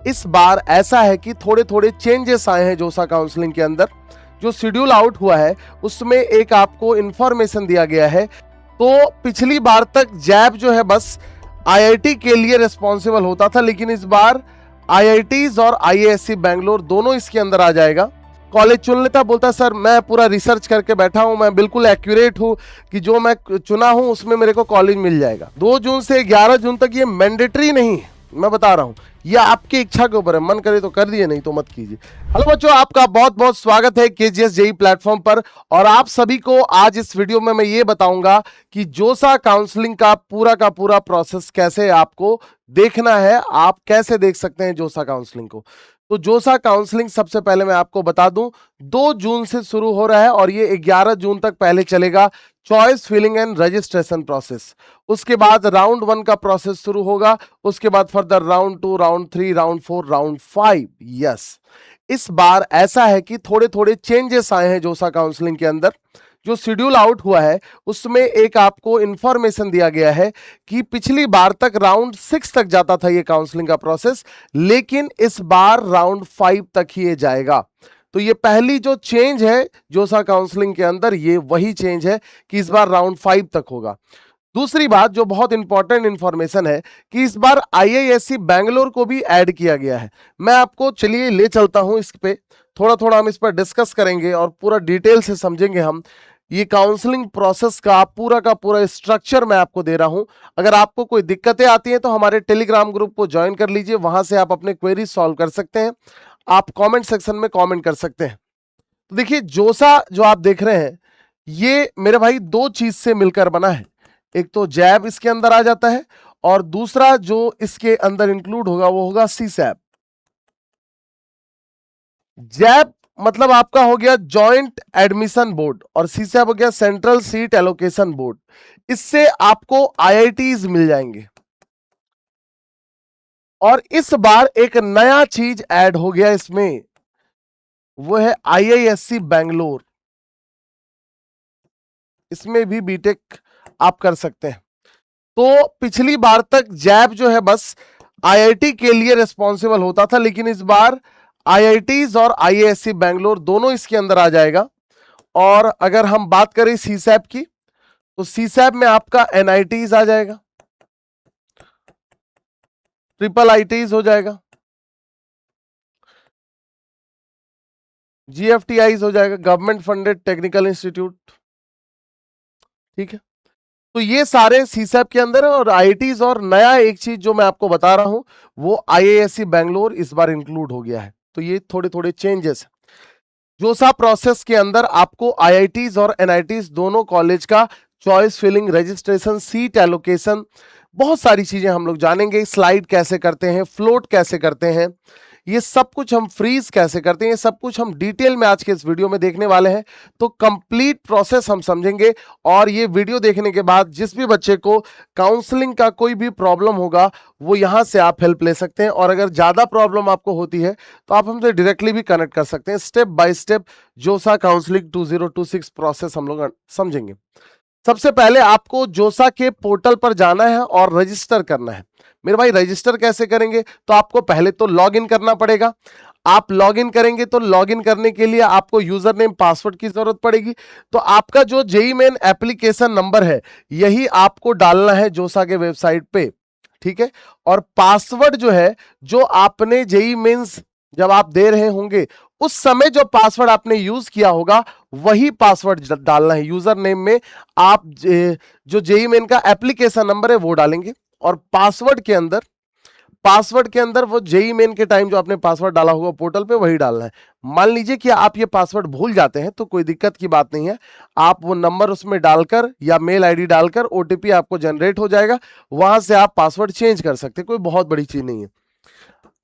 इस बार ऐसा है कि थोड़े थोड़े चेंजेस आए हैं जोसा काउंसलिंग के अंदर। जो शेड्यूल आउट हुआ है उसमें एक आपको इंफॉर्मेशन दिया गया है। तो पिछली बार तक जैब जो है बस आईआईटी के लिए रिस्पॉन्सिबल होता था, लेकिन इस बार आईआईटीज और आईएएससी बैंगलोर दोनों इसके अंदर आ जाएगा। कॉलेज चुन लेता, बोलता सर मैं पूरा रिसर्च करके बैठा हूं, मैं बिल्कुल एक्यूरेट हूं कि जो मैं चुना हूं उसमें मेरे को कॉलेज मिल जाएगा। 2 जून से 11 जून तक ये मैंडेटरी नहीं है, मैं बता रहा हूं, ये आपकी इच्छा के ऊपर है, मन करे तो कर दिए नहीं तो मत कीजिए। हेलो बच्चों, आपका बहुत बहुत स्वागत है केजीएस जेई प्लेटफॉर्म पर। और आप सभी को आज इस वीडियो में मैं ये बताऊंगा कि जोसा काउंसलिंग का पूरा प्रोसेस कैसे आपको देखना है, आप कैसे देख सकते हैं जोसा काउंसलिंग को। तो जोसा काउंसलिंग सबसे पहले मैं आपको बता दूं 2 जून से शुरू हो रहा है और ये 11 जून तक पहले चलेगा choice filling and registration process. उसके बाद राउंड 1 का प्रोसेस शुरू होगा, उसके बाद further round 2, round 3, round 4, round 5। Yes, इस बार ऐसा है कि थोड़े थोड़े चेंजेस आए हैं जोसा काउंसलिंग के अंदर। जो शेड्यूल आउट हुआ है उसमें एक आपको इंफॉर्मेशन दिया गया है कि पिछली बार तक राउंड 6 तक जाता था ये काउंसलिंग का प्रोसेस, लेकिन इस बार राउंड 5 तक ही ये जाएगा। तो ये पहली जो चेंज है जोसा काउंसलिंग के अंदर, ये वही चेंज है कि इस बार राउंड 5 तक होगा। दूसरी बात जो बहुत इंपॉर्टेंट इंफॉर्मेशन है कि इस बार आईआईएससी बैंगलोर को भी ऐड किया गया है। मैं आपको चलिए ले चलता हूं इस पे, थोड़ा थोड़ा हम इस पर डिस्कस करेंगे और पूरा डिटेल से समझेंगे हम। ये काउंसलिंग प्रोसेस का पूरा स्ट्रक्चर मैं आपको दे रहा हूं। अगर आपको कोई दिक्कतें आती हैं तो हमारे टेलीग्राम ग्रुप को ज्वाइन कर लीजिए, वहां से आप अपने क्वेरी सॉल्व कर सकते हैं। आप कमेंट सेक्शन में कमेंट कर सकते हैं। तो देखिए, जोसा जो आप देख रहे हैं ये मेरे भाई 2 चीज से मिलकर बना है। एक तो जैब इसके अंदर आ जाता है और दूसरा जो इसके अंदर इंक्लूड होगा वो होगा सीसैप। जैब मतलब आपका हो गया जॉइंट एडमिशन बोर्ड और सीसैप हो गया सेंट्रल सीट एलोकेशन बोर्ड। इससे आपको आईआईटीज मिल जाएंगे। और इस बार एक नया चीज ऐड हो गया इसमें, वो है आईआईएससी बैंगलोर। इसमें भी बीटेक आप कर सकते हैं। तो पिछली बार तक जैब जो है बस आईआईटी के लिए रिस्पॉन्सिबल होता था, लेकिन इस बार आईआईटीज और आईएएससी बैंगलोर दोनों इसके अंदर आ जाएगा। और अगर हम बात करें सीसैप की, तो सीसैप में आपका एनआईटीज आ जाएगा, ट्रिपल आईटीज हो जाएगा, जीएफटीआईज हो जाएगा, गवर्नमेंट फंडेड टेक्निकल इंस्टीट्यूट। ठीक है, तो ये सारे सीसैप के अंदर है। और आईआईटीज और नया एक चीज जो मैं आपको बता रहा हूं वो आईआईएससी बैंगलोर इस बार इंक्लूड हो गया है। तो ये थोड़े थोड़े चेंजेस है। जोसा प्रोसेस के अंदर आपको आईआईटीज और एनआईटीज दोनों कॉलेज का choice filling, registration, seat allocation, बहुत सारी चीजें हम लोग जानेंगे। स्लाइड कैसे करते हैं, फ्लोट कैसे करते हैं, ये सब कुछ हम फ्रीज कैसे करते हैं, ये सब कुछ हम डिटेल में आज के इस वीडियो में देखने वाले हैं। तो कंप्लीट प्रोसेस हम समझेंगे। और ये वीडियो देखने के बाद जिस भी बच्चे को काउंसलिंग का कोई भी प्रॉब्लम होगा वो यहां से आप हेल्प ले सकते हैं। और अगर ज्यादा प्रॉब्लम आपको होती है तो आप हमसे डायरेक्टली भी कनेक्ट कर सकते हैं। स्टेप बाय स्टेप जोसा काउंसलिंग 2026 प्रोसेस हम लोग समझेंगे। सबसे पहले आपको जोसा के पोर्टल पर जाना है और रजिस्टर करना है। मेरे भाई रजिस्टर कैसे करेंगे, तो आपको पहले तो लॉगिन करना पड़ेगा। आप लॉगिन करेंगे तो लॉगिन करने के लिए आपको यूजर नेम पासवर्ड की जरूरत पड़ेगी। तो आपका जो जेई मेन एप्लीकेशन नंबर है यही आपको डालना है जोसा के वेबसाइट पे। ठीक है, और पासवर्ड जो है जो आपने जेई मेंस जब आप दे रहे होंगे उस समय जो पासवर्ड आपने यूज किया होगा वही पासवर्ड डालना है। यूजर नेम में आप जो जेई मेन का एप्लीकेशन नंबर है वो डालेंगे और पासवर्ड के अंदर वो जेई मेन के टाइम जो आपने पासवर्ड डाला होगा पोर्टल पे वही डालना है। मान लीजिए कि आप ये पासवर्ड भूल जाते हैं तो कोई दिक्कत की बात नहीं है, आप वो नंबर उसमें डालकर या मेल आईडी डालकर ओटीपी आपको जनरेट हो जाएगा, वहां से आप पासवर्ड चेंज कर सकते हैं, कोई बहुत बड़ी चीज नहीं है।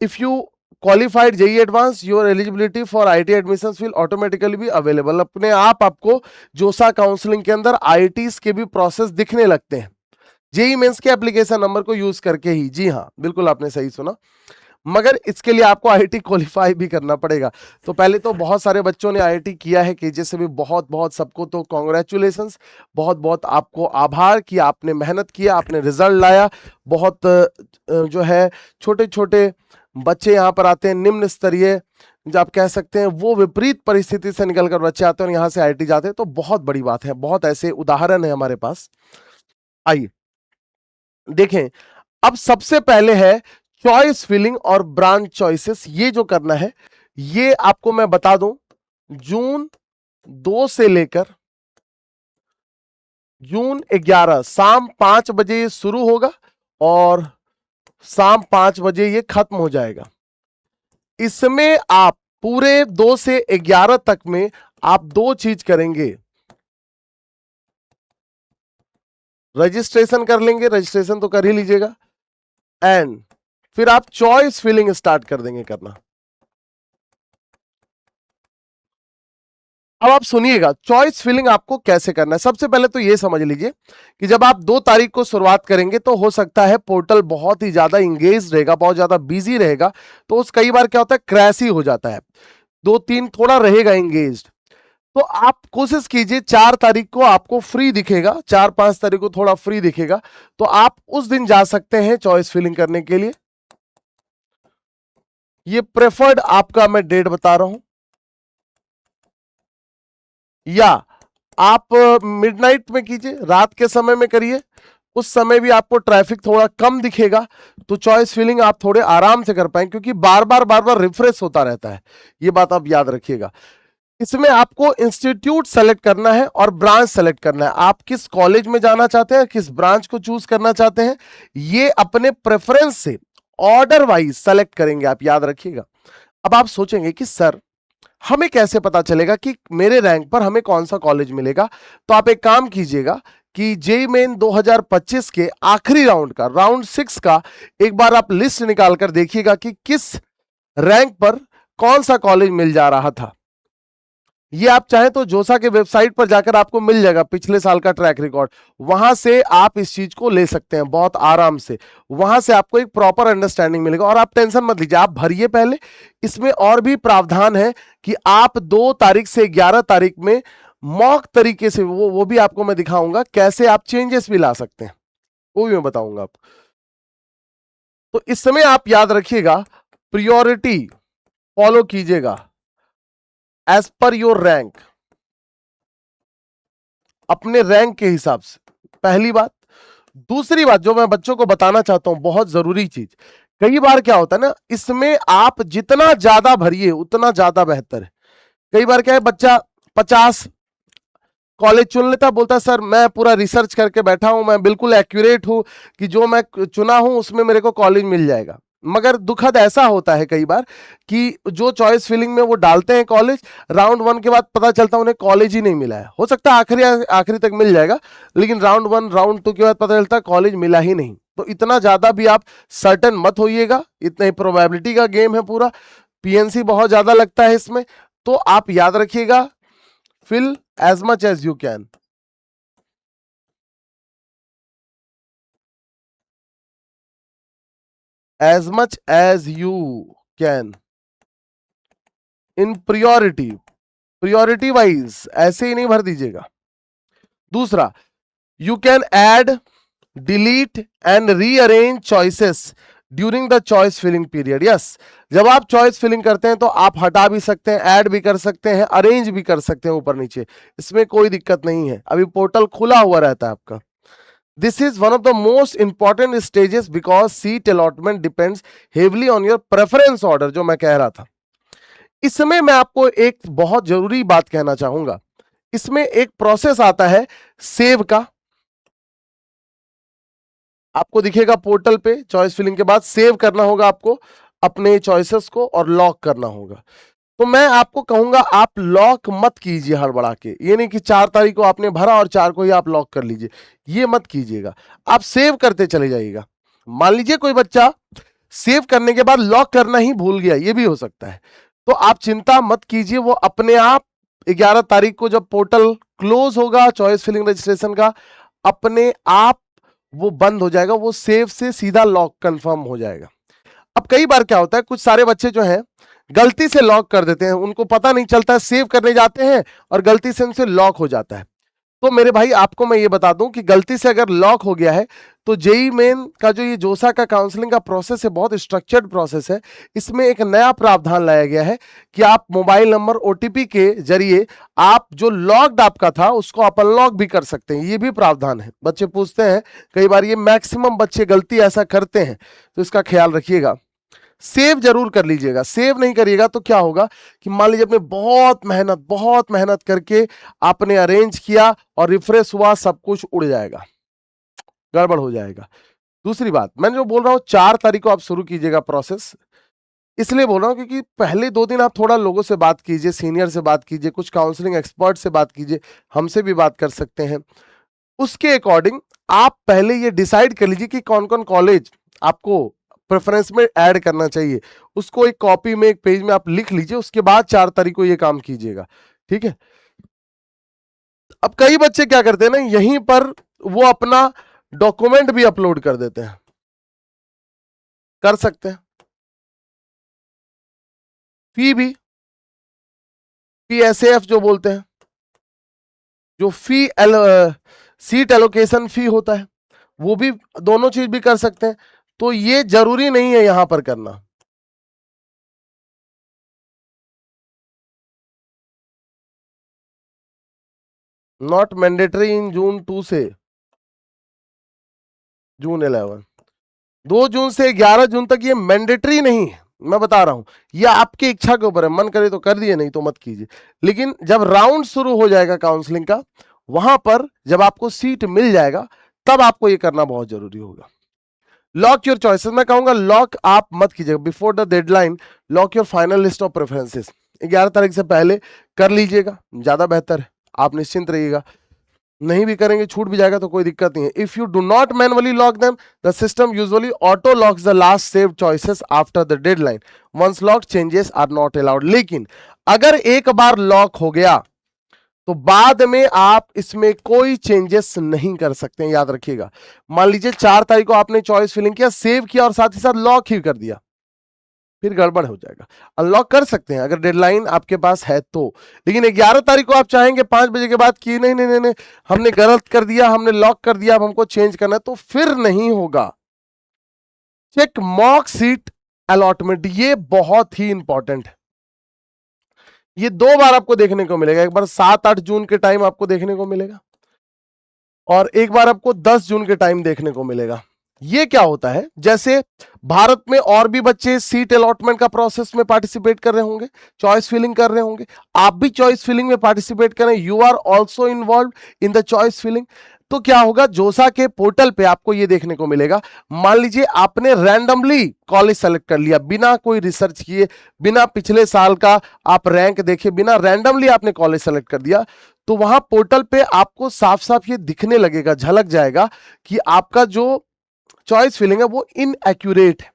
If you qualified JEE advance your eligibility for IIT admissions will automatically be available. अपने आप आपको जोसा काउंसलिंग के अंदर आईआईटीज के भी प्रोसेस दिखने लगते हैं जेई मेंस के एप्लीकेशन नंबर को यूज करके ही। जी हाँ, बिल्कुल आपने सही सुना। मगर इसके लिए आपको आईआईटी क्वालिफाई भी करना पड़ेगा। तो पहले तो बहुत सारे बच्चों ने आईआईटी किया है, केजे से भी बहुत बहुत सबको तो कॉन्ग्रेचुलेशंस, बहुत बहुत आपको आभार कि आपने मेहनत किया, आपने रिजल्ट लाया। बहुत जो है छोटे छोटे बच्चे यहाँ पर आते हैं, निम्न स्तरीय जो आप कह सकते हैं वो विपरीत परिस्थिति से निकलकर बच्चे आते हैं और यहाँ से आईआईटी जाते हैं, तो बहुत बड़ी बात है। बहुत ऐसे उदाहरण है हमारे पास। आइए देखें, अब सबसे पहले है चॉइस फिलिंग और ब्रांच चॉइसेस। ये जो करना है ये आपको मैं बता दूं, जून 2 से लेकर जून 11 शाम 5 बजे शुरू होगा और शाम 5 बजे ये खत्म हो जाएगा। इसमें आप पूरे 2 से 11 तक में आप दो चीज करेंगे, रजिस्ट्रेशन कर लेंगे, रजिस्ट्रेशन तो कर ही लीजिएगा, एंड फिर आप चॉइस फिलिंग स्टार्ट कर देंगे करना। अब आप सुनिएगा चॉइस फिलिंग आपको कैसे करना है। सबसे पहले तो ये समझ लीजिए कि जब आप 2 तारीख को शुरुआत करेंगे तो हो सकता है पोर्टल बहुत ही ज्यादा इंगेज रहेगा, बहुत ज्यादा बिजी रहेगा, तो उस कई बार क्या होता है क्रैश ही हो जाता है। 2-3 थोड़ा रहेगा इंगेज, तो आप कोशिश कीजिए 4 तारीख को आपको फ्री दिखेगा, 4-5 तारीख को थोड़ा फ्री दिखेगा, तो आप उस दिन जा सकते हैं चॉइस फिलिंग करने के लिए। ये प्रेफर्ड आपका मैं डेट बता रहा हूं, या आप मिडनाइट में कीजिए, रात के समय में करिए, उस समय भी आपको ट्रैफिक थोड़ा कम दिखेगा, तो चॉइस फिलिंग आप थोड़े आराम से कर पाएंगे, क्योंकि बार बार रिफ्रेश होता रहता है। ये बात आप याद रखिएगा। इसमें आपको इंस्टीट्यूट सेलेक्ट करना है और ब्रांच सेलेक्ट करना है। आप किस कॉलेज में जाना चाहते हैं, किस ब्रांच को चूज करना चाहते हैं, ये अपने प्रेफरेंस से ऑर्डर वाइज सेलेक्ट करेंगे, आप याद रखिएगा। अब आप सोचेंगे कि सर हमें कैसे पता चलेगा कि मेरे रैंक पर हमें कौन सा कॉलेज मिलेगा, तो आप एक काम कीजिएगा कि जेईई मेन 2025 के आखिरी राउंड का, राउंड 6 का एक बार आप लिस्ट निकालकर देखिएगा कि किस रैंक पर कौन सा कॉलेज मिल जा रहा था। ये आप चाहें तो जोसा के वेबसाइट पर जाकर आपको मिल जाएगा पिछले साल का ट्रैक रिकॉर्ड, वहां से आप इस चीज को ले सकते हैं बहुत आराम से। वहां से आपको एक प्रॉपर अंडरस्टैंडिंग मिलेगा, और आप टेंशन मत लीजिए, आप भरिए पहले। इसमें और भी प्रावधान है कि आप 2 तारीख से 11 तारीख में मॉक तरीके से, वो भी आपको मैं दिखाऊंगा कैसे आप चेंजेस भी ला सकते हैं, वो भी मैं बताऊंगा आपको। तो इस समय आप याद रखिएगा प्रियोरिटी फॉलो कीजिएगा एज पर योर रैंक, अपने रैंक के हिसाब से, पहली बात। दूसरी बात जो मैं बच्चों को बताना चाहता हूं, बहुत जरूरी चीज, कई बार क्या होता है ना, इसमें आप जितना ज्यादा भरिए उतना ज्यादा बेहतर है। कई बार क्या है, बच्चा 50 कॉलेज चुन लेता, बोलता सर मैं पूरा रिसर्च करके बैठा हूं, मैं बिल्कुल एक्यूरेट हूं कि जो मैं चुना हूं उसमें मेरे को कॉलेज मिल जाएगा। मगर दुखद ऐसा होता है कई बार कि जो चॉइस फिलिंग में वो डालते हैं कॉलेज, राउंड 1 के बाद पता चलता है उन्हें कॉलेज ही नहीं मिला है। हो सकता है आखिरी तक मिल जाएगा, लेकिन राउंड 1 राउंड 2 के बाद पता चलता है कॉलेज मिला ही नहीं। तो इतना ज्यादा भी आप सर्टेन मत होइएगा, इतना ही प्रोबेबिलिटी का गेम है पूरा, पीएनसी बहुत ज्यादा लगता है इसमें। तो आप याद रखिएगा, fill as much as you can, as much as you can in priority wise ऐसे ही नहीं भर दीजिएगा। दूसरा, you can add, delete and rearrange choices during the choice filling period. Yes, जब आप चॉइस फिलिंग करते हैं तो आप हटा भी सकते हैं, ऐड भी कर सकते हैं, अरेंज भी कर सकते हैं ऊपर नीचे, इसमें कोई दिक्कत नहीं है। अभी पोर्टल खुला हुआ रहता है आपका। This is one of the most important stages because seat allotment depends heavily on your preference order, जो मैं कह रहा था। इसमें मैं आपको एक बहुत जरूरी बात कहना चाहूंगा, इसमें एक प्रोसेस आता है सेव का, आपको दिखेगा पोर्टल पे। चॉइस फिलिंग के बाद सेव करना होगा आपको अपने चॉइसेस को और लॉक करना होगा। तो मैं आपको कहूंगा आप लॉक मत कीजिए हड़बड़ा के, ये नहीं कि 4 तारीख को आपने भरा और 4 को ही आप लॉक कर लीजिए, ये मत कीजिएगा। आप सेव करते चले जाइएगा। मान लीजिए कोई बच्चा सेव करने के बाद लॉक करना ही भूल गया, ये भी हो सकता है, तो आप चिंता मत कीजिए, वो अपने आप 11 तारीख को जब पोर्टल क्लोज होगा चॉइस फिलिंग रजिस्ट्रेशन का, अपने आप वो बंद हो जाएगा, वो सेव से सीधा लॉक कंफर्म हो जाएगा। अब कई बार क्या होता है, कुछ सारे बच्चे जो हैं गलती से लॉक कर देते हैं, उनको पता नहीं चलता है, सेव करने जाते हैं और गलती से उनसे लॉक हो जाता है। तो मेरे भाई आपको मैं ये बता दूं कि गलती से अगर लॉक हो गया है तो जेई मेन का जो ये जोसा का काउंसलिंग का प्रोसेस है, बहुत स्ट्रक्चर्ड प्रोसेस है। इसमें एक नया प्रावधान लाया गया है कि आप मोबाइल नंबर ओटीपी के जरिए आप जो लॉक्ड आपका था उसको आप अनलॉक भी कर सकते हैं। ये भी प्रावधान है। बच्चे पूछते हैं कई बार, ये मैक्सिमम बच्चे गलती ऐसा करते हैं, तो इसका ख्याल रखिएगा। सेव जरूर कर लीजिएगा। सेव नहीं करिएगा तो क्या होगा कि मान लीजिए आपने बहुत मेहनत करके आपने अरेंज किया और रिफ्रेश हुआ, सब कुछ उड़ जाएगा, गड़बड़ हो जाएगा। दूसरी बात, मैं जो बोल रहा हूं 4 तारीख को आप शुरू कीजिएगा प्रोसेस, इसलिए बोल रहा हूं क्योंकि पहले 2 दिन आप थोड़ा लोगों से बात कीजिए, सीनियर से बात कीजिए, कुछ काउंसलिंग एक्सपर्ट से बात कीजिए, हमसे भी बात कर सकते हैं। उसके अकॉर्डिंग आप पहले ये डिसाइड कर लीजिए कि कौन कौन कॉलेज आपको प्रेफरेंस में ऐड करना चाहिए। उसको एक कॉपी में, एक पेज में आप लिख लीजिए, उसके बाद 4 तारीख को ये काम कीजिएगा, ठीक है। अब कई बच्चे क्या करते हैं ना, यहीं पर वो अपना डॉक्यूमेंट भी अपलोड कर देते हैं, कर सकते हैं। फी भी, PSAF जो बोलते हैं, जो सीट एलोकेशन फी होता है, वो भी, दोनों चीज भी कर सकते हैं। तो ये जरूरी नहीं है यहां पर करना। नॉट मैंडेटरी इन जून 2 से जून 11, 2 जून से 11 जून तक ये मैंडेटरी नहीं है। मैं बता रहा हूं, ये आपकी इच्छा के ऊपर है, मन करे तो कर दिए, नहीं तो मत कीजिए। लेकिन जब राउंड शुरू हो जाएगा काउंसलिंग का, वहां पर जब आपको सीट मिल जाएगा, तब आपको ये करना बहुत जरूरी होगा। लॉक योर चॉइसेस, मैं कहूंगा लॉक आप मत कीजिएगा before the deadline. Lock your final list of preferences 11 तारीख से पहले कर लीजिएगा, ज्यादा बेहतर है। आप निश्चिंत रहिएगा, नहीं भी करेंगे, छूट भी जाएगा तो कोई दिक्कत नहीं है। If you do not manually lock them, the system usually auto locks the last saved choices after the deadline. Once lock, changes are not allowed. लेकिन अगर एक बार लॉक हो गया तो बाद में आप इसमें कोई चेंजेस नहीं कर सकते हैं, याद रखिएगा। मान लीजिए 4 तारीख को आपने चॉइस फिलिंग किया, सेव किया और साथ ही साथ लॉक ही कर दिया, फिर गड़बड़ हो जाएगा। अनलॉक कर सकते हैं अगर डेडलाइन आपके पास है तो। लेकिन 11 तारीख को आप चाहेंगे 5 बजे के बाद कि नहीं नहीं नहीं नहीं, हमने गलत कर दिया, हमने लॉक कर दिया, अब हमको चेंज करना है, तो फिर नहीं होगा। चेक मॉक सीट अलॉटमेंट, ये बहुत ही इंपॉर्टेंट है। ये 2 बार आपको देखने को मिलेगा, एक बार 7-8 जून के टाइम आपको देखने को मिलेगा और एक बार आपको 10 जून के टाइम देखने को मिलेगा। ये क्या होता है, जैसे भारत में और भी बच्चे सीट अलॉटमेंट का प्रोसेस में पार्टिसिपेट कर रहे होंगे, चॉइस फिलिंग कर रहे होंगे, आप भी चॉइस फिलिंग में पार्टिसिपेट करें, you are also involve in the choice filling. तो क्या होगा, जोसा के पोर्टल पे आपको ये देखने को मिलेगा। मान लीजिए आपने रैंडमली कॉलेज सेलेक्ट कर लिया, बिना कोई रिसर्च किए, बिना पिछले साल का आप रैंक देखे, बिना रैंडमली आपने कॉलेज सेलेक्ट कर दिया, तो वहां पोर्टल पे आपको साफ साफ ये दिखने लगेगा, झलक जाएगा कि आपका जो चॉइस फिलिंग है वो इनएक्यूरेट है।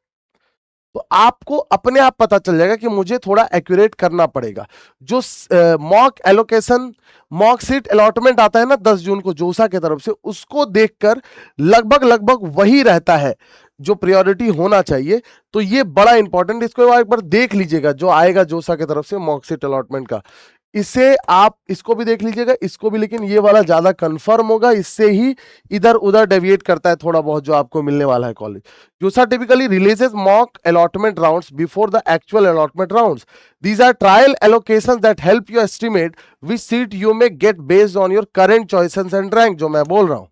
तो आपको अपने आप पता चल जाएगा कि मुझे थोड़ा एक्यूरेट करना पड़ेगा। जो mock allocation, mock seat allotment आता है ना 10 जून को जोसा की तरफ से, उसको देखकर लगभग वही रहता है जो प्रायोरिटी होना चाहिए। तो ये बड़ा इंपॉर्टेंट, इसको एक बार देख लीजिएगा जो आएगा जोसा की तरफ से मॉक सीट अलॉटमेंट का, इससे आप इसको भी देख लीजिएगा, इसको भी, लेकिन ये वाला ज्यादा कंफर्म होगा, इससे ही इधर उधर डेविएट करता है थोड़ा बहुत जो आपको मिलने वाला है कॉलेज। जोसा typically releases mock allotment rounds before the actual allotment rounds. These are trial allocations that help you estimate which seat you may get based on your current choices and rank, जो मैं बोल रहा हूं।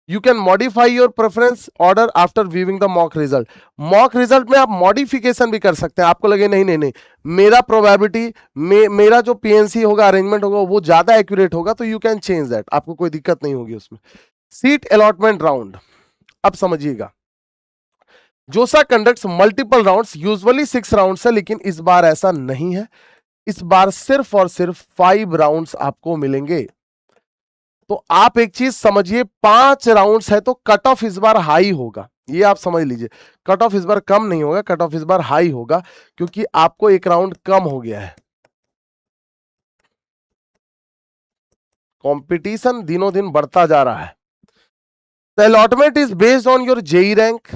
You can modify your preference order after viewing the mock result. mock result में आप modification भी कर सकते हैं। आपको लगे नहीं नहीं नहीं, मेरा प्रोबेबिलिटी मेरा जो पीएनसी होगा, अरेंजमेंट होगा, वो ज्यादा एक्यूरेट होगा, तो यू कैन चेंज दैट, आपको कोई दिक्कत नहीं होगी उसमें। सीट अलॉटमेंट राउंड, अब समझिएगा, जोसा conducts multiple rounds, usually 6 rounds है, लेकिन इस बार ऐसा नहीं है। इस बार सिर्फ और सिर्फ 5 राउंड्स आपको मिलेंगे। तो आप एक चीज समझिए, 5 राउंड्स है तो कट ऑफ इस बार हाई होगा, ये आप समझ लीजिए। कट ऑफ इस बार कम नहीं होगा, कट ऑफ इस बार हाई होगा, क्योंकि आपको एक राउंड कम हो गया है। कंपटीशन दिनों दिन बढ़ता जा रहा है। The allotment is based on your JEE rank,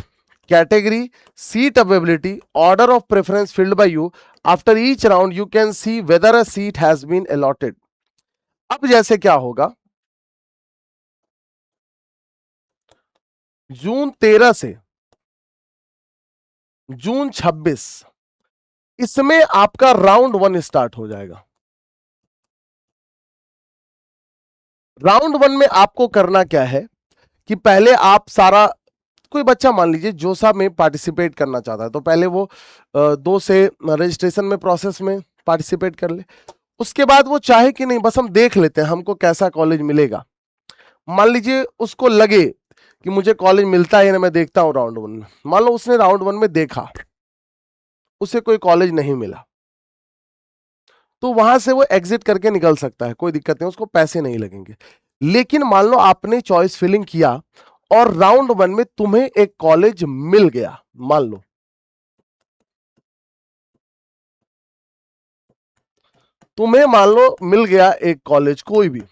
category, seat availability, order of preference filled by you. After each round, you can see whether a seat has been allotted. अब जैसे क्या होगा, जून 13 से जून 26 इसमें आपका राउंड 1 स्टार्ट हो जाएगा। Round 1 में आपको करना क्या है कि पहले आप सारा, कोई बच्चा मान लीजिए जोसा में पार्टिसिपेट करना चाहता है तो पहले वो 2 से रजिस्ट्रेशन में प्रोसेस में पार्टिसिपेट कर ले। उसके बाद वो चाहे कि नहीं, बस हम देख लेते हैं हमको कैसा कॉलेज मिलेगा। मान लीजिए उसको लगे कि मुझे कॉलेज मिलता है ना, मैं देखता हूं राउंड 1 में। मान लो उसने राउंड 1 में देखा, उसे कोई कॉलेज नहीं मिला, तो वहां से वो एग्जिट करके निकल सकता है, कोई दिक्कत नहीं, उसको पैसे नहीं लगेंगे। लेकिन मान लो आपने चॉइस फिलिंग किया और राउंड 1 में तुम्हें एक कॉलेज मिल गया, मान लो तुम्हें मान लो मिल गया एक कॉलेज, कोई भी,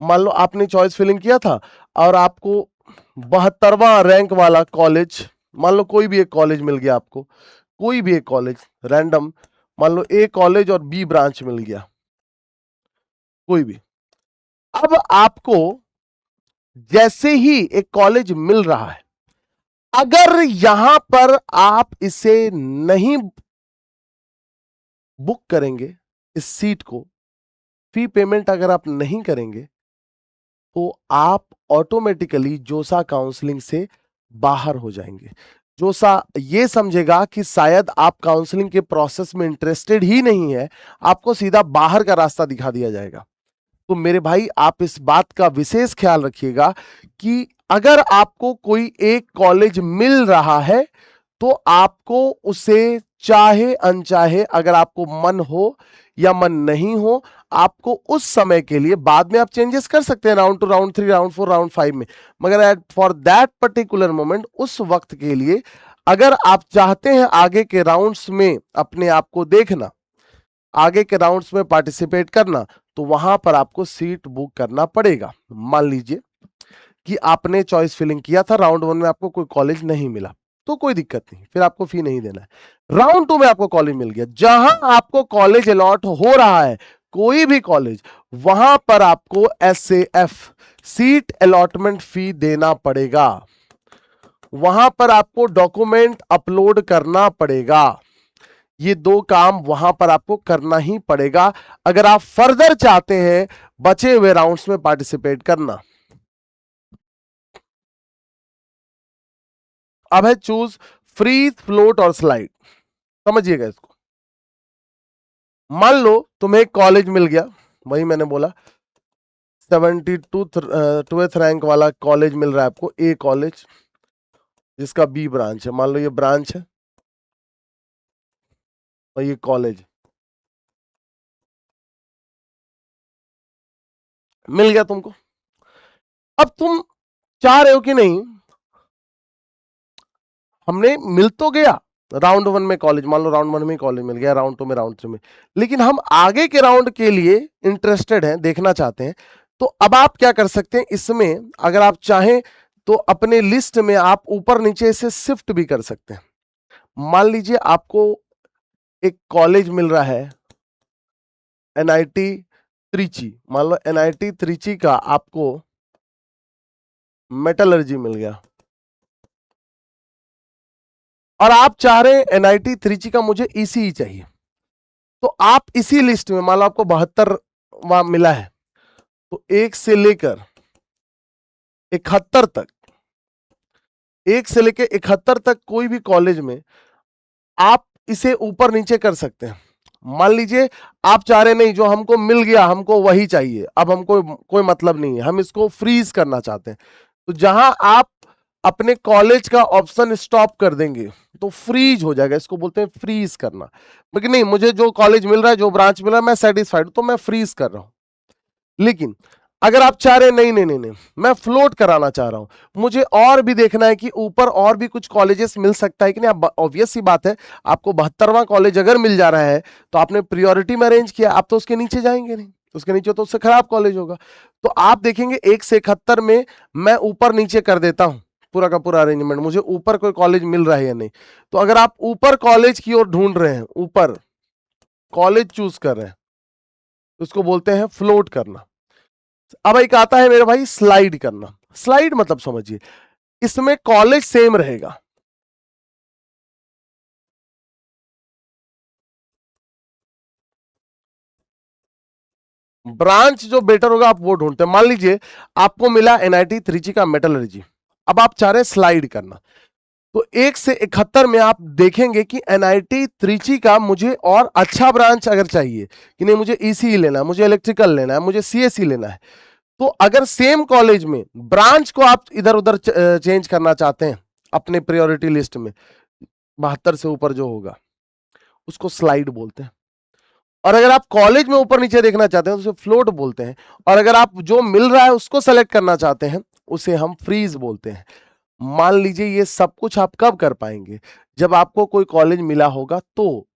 मान लो आपने चॉइस फिलिंग किया था और आपको 72वां रैंक वाला कॉलेज, मान लो कोई भी एक कॉलेज मिल गया आपको, कोई भी एक कॉलेज रैंडम, मान लो ए कॉलेज और बी ब्रांच मिल गया, कोई भी। अब आपको जैसे ही एक कॉलेज मिल रहा है, अगर यहां पर आप इसे नहीं बुक करेंगे, इस सीट को, फी पेमेंट अगर आप नहीं करेंगे, तो आप ऑटोमेटिकली जोसा काउंसलिंग से बाहर हो जाएंगे। जोसा ये समझेगा कि शायद आप काउंसलिंग के प्रोसेस में इंटरेस्टेड ही नहीं है, आपको सीधा बाहर का रास्ता दिखा दिया जाएगा। तो मेरे भाई, आप इस बात का विशेष ख्याल रखिएगा कि अगर आपको कोई एक कॉलेज मिल रहा है तो आपको उसे चाहे अनचाहे, अगर आपको मन हो या मन नहीं हो, आपको उस समय के लिए, बाद में आप चेंजेस कर सकते हैं राउंड 2, राउंड 3, राउंड 4, राउंड 5 में, मगर at for that particular moment, उस वक्त के लिए अगर आप चाहते हैं आगे के राउंड्स में अपने आप को देखना, आगे के राउंड्स में पार्टिसिपेट करना, तो वहां पर आपको सीट बुक करना पड़ेगा। मान लीजिए कि आपने चॉइस फिलिंग किया था, राउंड 1 में आपको कोई कॉलेज नहीं मिला, तो कोई दिक्कत नहीं, फिर आपको फी नहीं देना है। राउंड 2 में आपको कॉलेज मिल गया, जहां आपको कॉलेज अलॉट हो रहा है, कोई भी कॉलेज, वहां पर आपको SAF, सीट अलॉटमेंट फी देना पड़ेगा। वहां पर आपको डॉक्यूमेंट अपलोड करना पड़ेगा। ये 2 काम वहां पर आपको करना ही पड़ेगा अगर आप फर्दर चाहते हैं बचे हुए राउंड्स में पार्टिसिपेट करना। अब है चूज फ्रीज, फ्लोट और स्लाइड। समझिएगा इसको। मान लो तुम्हें एक कॉलेज मिल गया, वही मैंने बोला 72th रैंक वाला कॉलेज मिल रहा है आपको, ए कॉलेज जिसका बी ब्रांच है, मान लो ये ब्रांच है और ये कॉलेज मिल गया तुमको। अब तुम चाह रहे हो कि नहीं, हमने मिल तो गया राउंड 1 में कॉलेज, मान लो राउंड 1 में कॉलेज मिल गया, राउंड 2 में, राउंड 3 में, लेकिन हम आगे के राउंड के लिए इंटरेस्टेड हैं, देखना चाहते हैं, तो अब आप क्या कर सकते हैं, इसमें अगर आप चाहें तो अपने लिस्ट में आप ऊपर नीचे से शिफ्ट भी कर सकते हैं। मान लीजिए आपको एक कॉलेज मिल रहा है NIT त्रिची, मान लो NIT त्रिची का आपको मेटलर्जी मिल गया और आप चाह रहे हैं NIT त्रिची का मुझे ECE चाहिए, तो आप इसी लिस्ट में, मान लो आपको 72वां मिला है, तो 1 से लेकर 71 तक, 1 से लेकर 71 तक कोई भी कॉलेज में आप इसे ऊपर नीचे कर सकते हैं। मान लीजिए आप चाह रहे नहीं, जो हमको मिल गया हमको वही चाहिए, अब हमको कोई मतलब नहीं है, हम इसको फ्रीज करना चाहते हैं, तो जहां आप अपने कॉलेज का ऑप्शन स्टॉप कर देंगे तो फ्रीज हो जाएगा, इसको बोलते हैं फ्रीज करना। लेकिन नहीं, मुझे जो कॉलेज मिल रहा है, जो ब्रांच मिल रहा है, मैं सेटिस्फाइड, तो मैं फ्रीज कर रहा हूं। लेकिन अगर आप चाह रहे हैं नहीं नहीं नहीं नहीं, मैं फ्लोट कराना चाह रहा हूं, मुझे और भी देखना है कि ऊपर और भी कुछ कॉलेजेस मिल सकता है कि नहीं, ऑब्वियस सी बात है, आपको 72वां कॉलेज अगर मिल जा रहा है तो आपने प्रियोरिटी में अरेंज किया, आप तो उसके नीचे जाएंगे नहीं, उसके नीचे तो उससे खराब कॉलेज होगा। तो आप देखेंगे 1 से 71 में मैं ऊपर नीचे कर देता हूं, पूरा का पूरा अरेंजमेंट, मुझे ऊपर कोई कॉलेज मिल रहा है या नहीं। तो अगर आप ऊपर कॉलेज की ओर ढूंढ रहे हैं, ऊपर कॉलेज चूज कर रहे हैं, उसको बोलते हैं फ्लोट करना। अब एक आता है मेरे भाई स्लाइड करना। स्लाइड मतलब समझिए, इसमें कॉलेज सेम रहेगा, ब्रांच जो बेटर होगा आप वो ढूंढते हैं। मान लीजिए आपको मिला एनआईटी त्रिची का मेटलर्जी, अब आप चाह रहे हैं स्लाइड करना, तो 1 से 71 में आप देखेंगे कि एनआईटी त्रिची का मुझे और अच्छा ब्रांच अगर चाहिए कि नहीं, मुझे ईसीई लेना है, मुझे इलेक्ट्रिकल लेना है, मुझे सीएसई लेना है, तो अगर सेम कॉलेज में ब्रांच को आप इधर उधर चेंज करना चाहते हैं अपने प्रायोरिटी लिस्ट में, 72 से ऊपर जो होगा उसको स्लाइड बोलते हैं। और अगर आप कॉलेज में ऊपर नीचे देखना चाहते हैं तो उसे फ्लोट बोलते हैं। और अगर आप जो मिल रहा है उसको सेलेक्ट करना चाहते हैं उसे हम फ्रीज बोलते हैं। मान लीजिए ये सब कुछ आप कब कर पाएंगे, जब आपको कोई कॉलेज मिला होगा। तो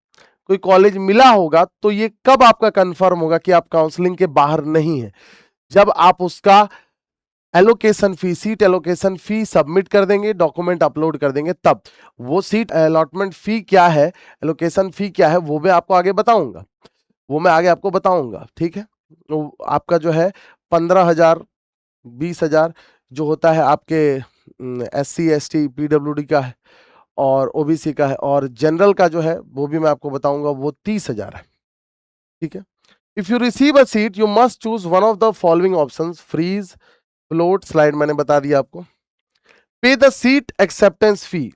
कोई कॉलेज मिला होगा तो ये कब आपका कंफर्म होगा कि आप काउंसलिंग के बाहर नहीं है, जब आप उसका एलोकेशन फी, सीट एलोकेशन फी सबमिट कर देंगे, डॉक्यूमेंट अपलोड कर देंगे, तब वो सीट अलॉटमेंट फी क्या है, एलोकेशन फी क्या है, वो मैं आपको आगे बताऊंगा, वो मैं आगे आपको बताऊंगा, ठीक है। तो आपका जो है 15,000 20,000 जो होता है आपके SC ST PWD का है और OBC का है, और जनरल का जो है वो भी मैं आपको बताऊंगा, वो 30,000 है, ठीक है। If you receive a seat you must choose one of the following options, freeze, float, slide मैंने बता दिया आपको। Pay the seat acceptance fee,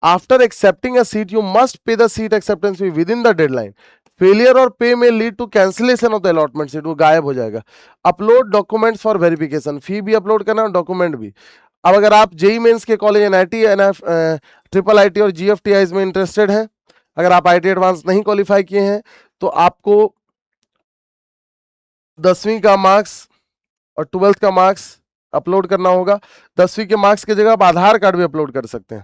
after accepting a seat you must pay the seat acceptance fee within the deadline. Failure और pay में lead to cancellation of the allotment seat, वो गायब हो जाएगा। Upload documents for verification, fee भी upload करना और document भी। अब अगर आप जेई मेंस के कॉलेज एनआईटी, ट्रिपल आईटी और जीएफटीआई में इंटरेस्टेड हैं, अगर आप आईटी एडवांस नहीं क्वालिफाई किए हैं तो आपको 10वीं का मार्क्स और 12th का मार्क्स अपलोड करना होगा। 10वीं के मार्क्स की जगह आप आधार कार्ड भी अपलोड कर सकते हैं।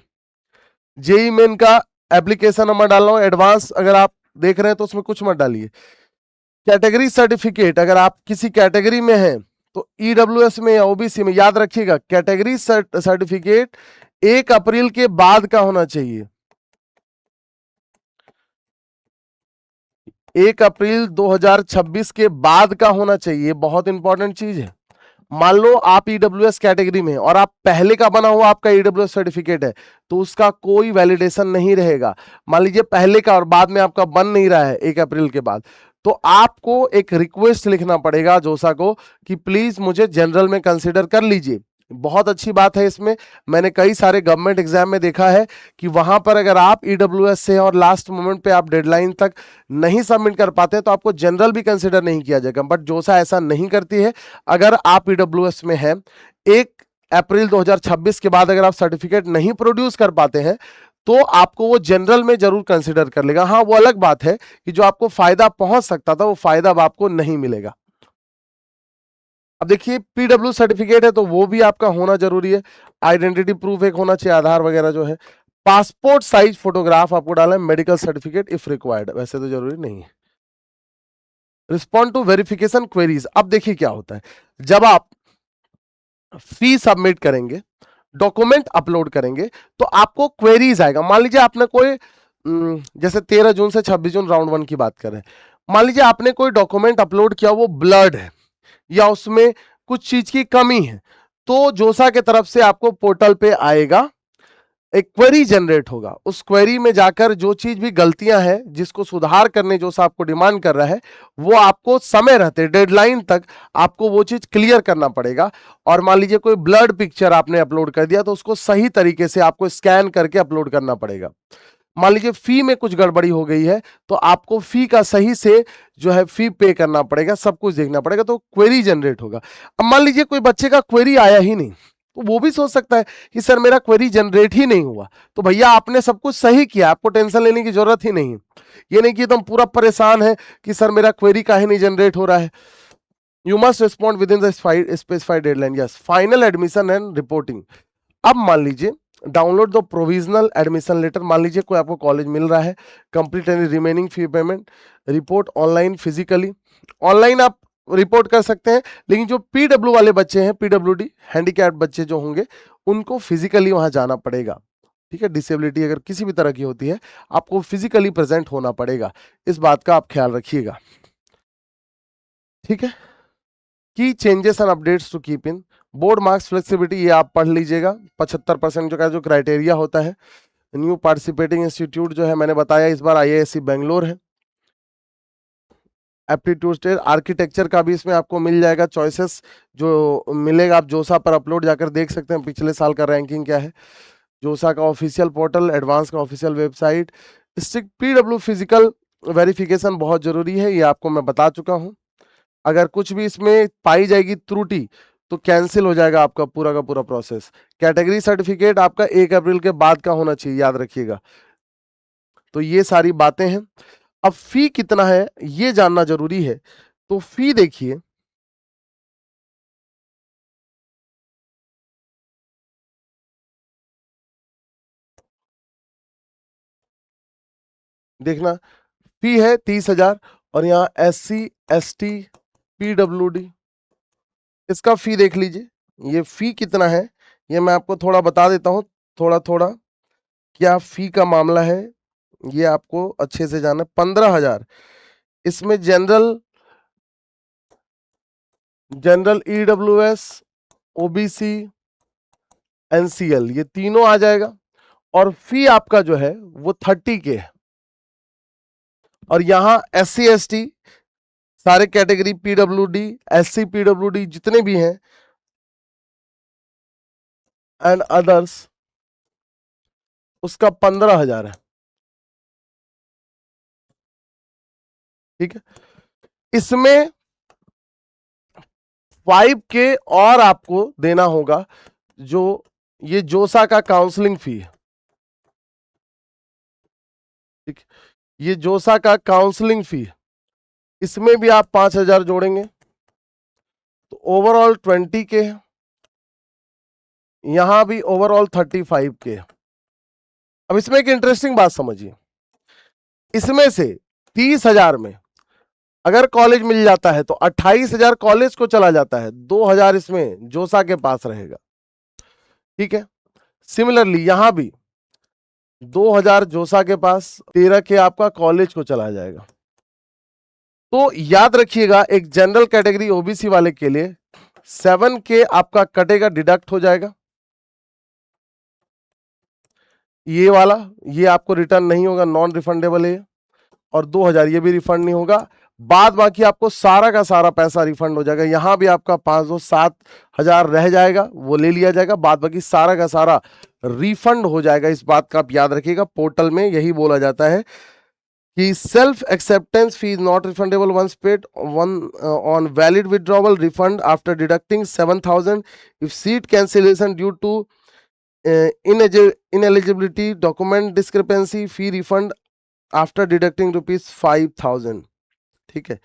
जेई मेन का एप्लीकेशन नंबर डालना हो, एडवांस अगर आप देख रहे हैं तो उसमें कुछ मत डालिए। कैटेगरी सर्टिफिकेट, अगर आप किसी कैटेगरी में हैं तो ईडब्ल्यूएस में या ओबीसी में, याद रखिएगा कैटेगरी सर्टिफिकेट 1 अप्रैल के बाद का होना चाहिए। 1 अप्रैल 2026 के बाद का होना चाहिए, बहुत इंपॉर्टेंट चीज है। मान लो आप ईडब्ल्यूएस कैटेगरी में और आप पहले का बना हुआ आपका ईडब्ल्यूएस सर्टिफिकेट है तो उसका कोई वैलिडेशन नहीं रहेगा। मान लीजिए पहले का और बाद में आपका बन नहीं रहा है 1 अप्रैल के बाद, तो आपको एक रिक्वेस्ट लिखना पड़ेगा जोसा को कि प्लीज मुझे जनरल में कंसीडर कर लीजिए। बहुत अच्छी बात है इसमें, मैंने कई सारे गवर्नमेंट एग्जाम में देखा है कि वहां पर अगर आप ईडब्ल्यूएस से और लास्ट मोमेंट पे आप डेडलाइन तक नहीं सबमिट कर पाते तो आपको जनरल भी कंसीडर नहीं किया जाएगा, बट जोसा ऐसा नहीं करती है। अगर आप ईडब्ल्यूएस में हैं, 1 अप्रैल 2026 के बाद अगर आप सर्टिफिकेट नहीं प्रोड्यूस कर पाते हैं तो आपको वो जनरल में जरूर कंसीडर कर लेगा। हाँ, वो अलग बात है कि जो आपको फायदा पहुंच सकता था वो फायदा अब आपको नहीं मिलेगा। अब देखिए पीडब्ल्यू सर्टिफिकेट है तो वो भी आपका होना जरूरी है। आइडेंटिटी प्रूफ एक होना चाहिए, आधार वगैरह जो है। पासपोर्ट साइज फोटोग्राफ आपको डालना है। मेडिकल सर्टिफिकेट इफ रिक्वायर्ड, वैसे तो जरूरी नहीं है। रिस्पॉन्ड टू वेरिफिकेशन क्वेरीज, अब देखिए क्या होता है, जब आप फी सबमिट करेंगे, डॉक्यूमेंट अपलोड करेंगे तो आपको क्वेरीज आएगा। मान लीजिए आपने कोई जैसे 13 जून से 26 जून राउंड 1 की बात करें, मान लीजिए आपने कोई डॉक्यूमेंट अपलोड किया, वो ब्लर्ड है या उसमें कुछ चीज की कमी है, तो जोसा के तरफ से आपको पोर्टल पे आएगा, एक क्वेरी जनरेट होगा। उस क्वेरी में जाकर जो चीज भी गलतियां हैं जिसको सुधार करने जोसा आपको डिमांड कर रहा है, वो आपको समय रहते डेडलाइन तक आपको वो चीज क्लियर करना पड़ेगा। और मान लीजिए कोई ब्लर्ड पिक्चर आपने अपलोड कर दिया तो उसको सही तरीके से आपको स्कैन करके अपलोड करना पड़ेगा। मान लीजिए फी में कुछ गड़बड़ी हो गई है तो आपको फी का सही से जो है फी पे करना पड़ेगा, सब कुछ देखना पड़ेगा, तो क्वेरी जनरेट होगा। अब मान लीजिए कोई बच्चे का क्वेरी आया ही नहीं, तो वो भी सोच सकता है कि सर मेरा क्वेरी जनरेट ही नहीं हुआ। तो भैया आपने सब कुछ सही किया, आपको टेंशन लेने की जरूरत ही नहीं है। ये नहीं कि तुम पूरा परेशान है कि सर मेरा क्वेरी काहे नहीं जनरेट हो रहा है। You must respond within the specified deadline. Yes, final admission and reporting. अब मान लीजिए download the provisional admission letter, मान लीजिए कोई आपको कॉलेज मिल रहा है, complete any remaining fee payment, report online physically. Online आप रिपोर्ट कर सकते हैं। लेकिन जो पीडब्ल्यू वाले बच्चे हैं, पीडब्ल्यूडी हैंडीकैप बच्चे जो होंगे, उनको फिजिकली वहां जाना पड़ेगा। ठीक है, डिसेबिलिटी अगर किसी भी तरह की होती है, आपको फिजिकली प्रेजेंट होना पड़ेगा। इस बात का आप ख्याल रखिएगा। ठीक है, की changes and updates to keep in board marks flexibility, ये आप पढ़ लीजिएगा। 75% जो क्राइटेरिया होता है। न्यू पार्टिसिपेटिंग इंस्टीट्यूट जो है मैंने बताया इस बार IISc बेंगलोर है। एप्टीट्यूड टेस्ट, आर्किटेक्चर का भी इसमें आपको मिल जाएगा चॉइसेस जो मिलेगा। आप जोसा पर अपलोड जाकर देख सकते हैं पिछले साल का रैंकिंग क्या है। जोसा का ऑफिशियल पोर्टल, एडवांस का official website. Strict PW physical verification बहुत जरूरी है, ये आपको मैं बता चुका हूं। अगर कुछ भी इसमें पाई जाएगी त्रुटि तो कैंसिल हो जाएगा आपका पूरा का पूरा प्रोसेस। कैटेगरी सर्टिफिकेट आपका 1 अप्रैल के बाद का होना चाहिए, याद रखिएगा। तो ये सारी बातें हैं। अब फी कितना है ये जानना जरूरी है। तो फी देखिए, देखना फी है 30,000 और यहाँ SC ST PWD इसका फी देख लीजिए। ये फी कितना है ये मैं आपको थोड़ा बता देता हूं, थोड़ा थोड़ा क्या फी का मामला है ये आपको अच्छे से जानना। 15,000 इसमें जनरल EWS OBC NCL ये तीनों आ जाएगा। और फी आपका जो है वो 30K है। और यहां SC ST सारे कैटेगरी PWD SC PWD जितने भी हैं एंड अदर्स उसका 15,000 है। ठीक है, इसमें 5K और आपको देना होगा जो ये जोसा का काउंसलिंग फी है। ठीक, ये जोसा का काउंसलिंग फी है, इसमें भी आप 5,000 जोड़ेंगे तो ओवरऑल 20K है। यहां भी ओवरऑल 35K है। अब इसमें एक इंटरेस्टिंग बात समझिए, इसमें से 30,000 में अगर कॉलेज मिल जाता है तो 28,000 कॉलेज को चला जाता है, 2,000 इसमें जोसा के पास रहेगा। ठीक है, सिमिलरली यहां भी 2,000 जोसा के पास, 13K आपका कॉलेज को चला जाएगा। तो याद रखिएगा एक जनरल कैटेगरी ओबीसी वाले के लिए 7K आपका कटेगा, डिडक्ट हो जाएगा। ये वाला ये आपको रिटर्न नहीं होगा, नॉन रिफंडेबल है। और 2,000 ये भी रिफंड नहीं होगा। बाद बाकी आपको सारा का सारा पैसा रिफंड हो जाएगा। यहां भी आपका 5,000 रह जाएगा, वो ले लिया जाएगा। बाद बाकी सारा का सारा रिफंड हो जाएगा। इस बात का आप याद रखिएगा, पोर्टल में यही बोला जाता है कि self acceptance fee is not refundable once paid on valid withdrawal, refund after deducting 7,000। If seat cancellation due to ineligibility, document discrepancy, fee refund after deducting ₹5,000। ठीक है,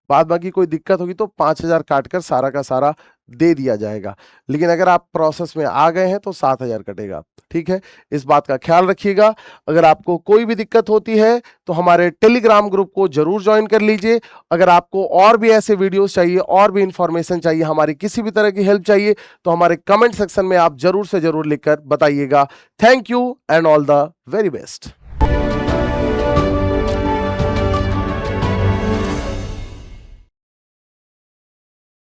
बाद बाकी कोई दिक्कत होगी तो 5,000 काटकर सारा का सारा दे दिया जाएगा। लेकिन अगर आप प्रोसेस में आ गए हैं तो 7,000 कटेगा। ठीक है, इस बात का ख्याल रखिएगा। अगर आपको कोई भी दिक्कत होती है तो हमारे टेलीग्राम ग्रुप को जरूर ज्वाइन कर लीजिए। अगर आपको और भी ऐसे वीडियोस चाहिए, और भी इंफॉर्मेशन चाहिए, हमारी किसी भी तरह की हेल्प चाहिए तो हमारे कमेंट सेक्शन में आप जरूर से जरूर लिखकर बताइएगा। Thank you and all the very best.